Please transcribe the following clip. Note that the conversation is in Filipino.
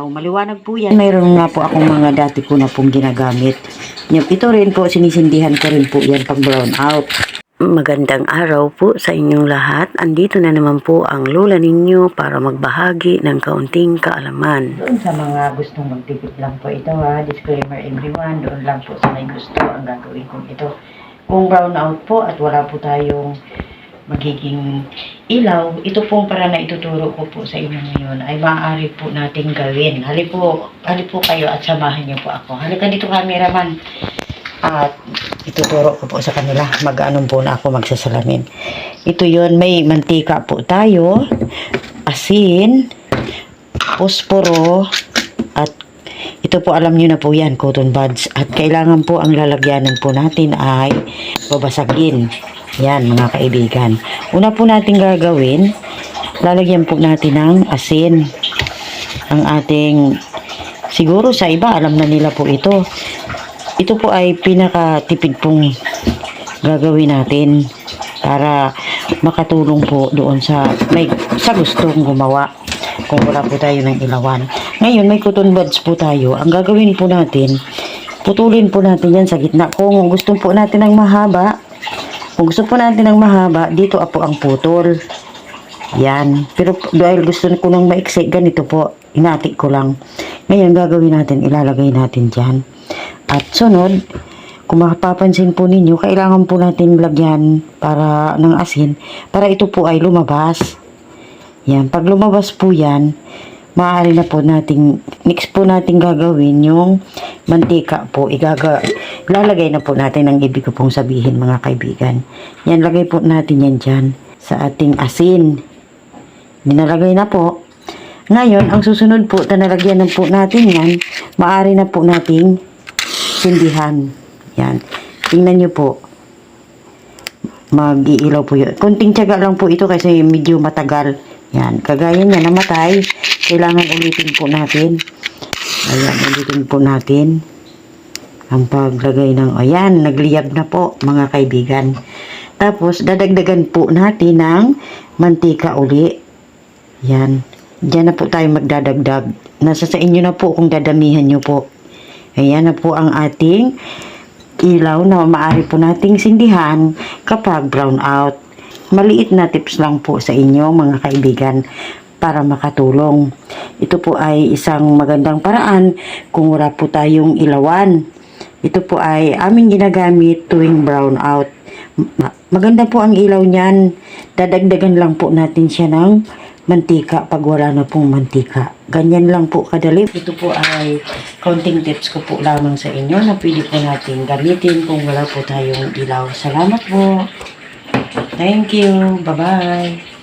Maliwanag po yan. Mayroon nga po akong mga dati ko na pong ginagamit. Ito rin po, sinisindihan ko rin po yan pag brown out. Magandang araw po sa inyong lahat. Andito na naman po ang lola ninyo para magbahagi ng kaunting kaalaman. Doon sa mga gustong magtipid lang po ito ha. Disclaimer everyone, doon lang po sa may gusto ang gagawin kong ito. Kung brown out po at wala po tayong magiging ilaw, ito pong para na ituturo ko po sa inyo ngayon ay maaari po nating gawin. Hali po kayo at samahan niyo po ako. Halika dito, cameraman. At ituturo ko po sa kanila. Mag-anon po na ako magsasalamin. Ito yun, may mantika po tayo, asin, posporo, at ito po alam nyo na po yan, cotton buds. At kailangan po ang lalagyanan po natin ay babasagin. Yan mga kaibigan. Una po natin gagawin, lalagyan po natin ng asin. Ang ating, siguro sa iba alam na nila po ito. Ito po ay pinakatipid pong gagawin natin para makatulong po doon sa gustong gumawa kung wala po tayo ng ilawan. Ngayon may cotton buds po tayo. Ang gagawin po natin, putulin po natin yan sa gitna. Kung gusto po natin ng mahaba, dito po ang putol. Yan. Pero dahil gusto ko nang maiksi, ganito po. Inati ko lang. Ngayon, gagawin natin, ilalagay natin dyan. At sunod, kung mapapansin po ninyo, kailangan po natin lagyan ng asin para ito po ay lumabas. Yan. Pag lumabas po yan, maaari na po natin, next po natin gagawin yung mantika po. Ilalagay na po natin ang ibig ko pong sabihin mga kaibigan. Yan, lagay po natin yan dyan sa ating asin. Ninalagay na po. Ngayon, ang susunod po, nalagyan na po natin yan, maaari na po nating sindihan. Yan. Tingnan nyo po. Mag-iilaw po yun. Kunting tiyaga lang po ito kasi medyo matagal. Yan. Kagaya niya, namatay. Kailangan ulitin po natin. Ayan, ulitin po natin ang paglagay ng, ayan, nagliyab na po mga kaibigan. Tapos, dadagdagan po natin ng mantika uli. Yan. Diyan na po tayo magdadagdag. Nasa sa inyo na po kung dadamihan nyo po. Ayan na po ang ating ilaw na maaari po nating sindihan kapag brown out. Maliit na tips lang po sa inyo mga kaibigan para makatulong. Ito po ay isang magandang paraan kung wala po tayong ilawan. Ito po ay aming ginagamit tuwing brown out. Maganda po ang ilaw niyan. Dadagdagan lang po natin siya ng mantika pag wala na pong mantika. Ganyan lang po kadali. Ito po ay counting tips ko po lamang sa inyo na pwede po natin gamitin kung wala po tayong ilaw. Salamat po. Thank you. Bye-bye.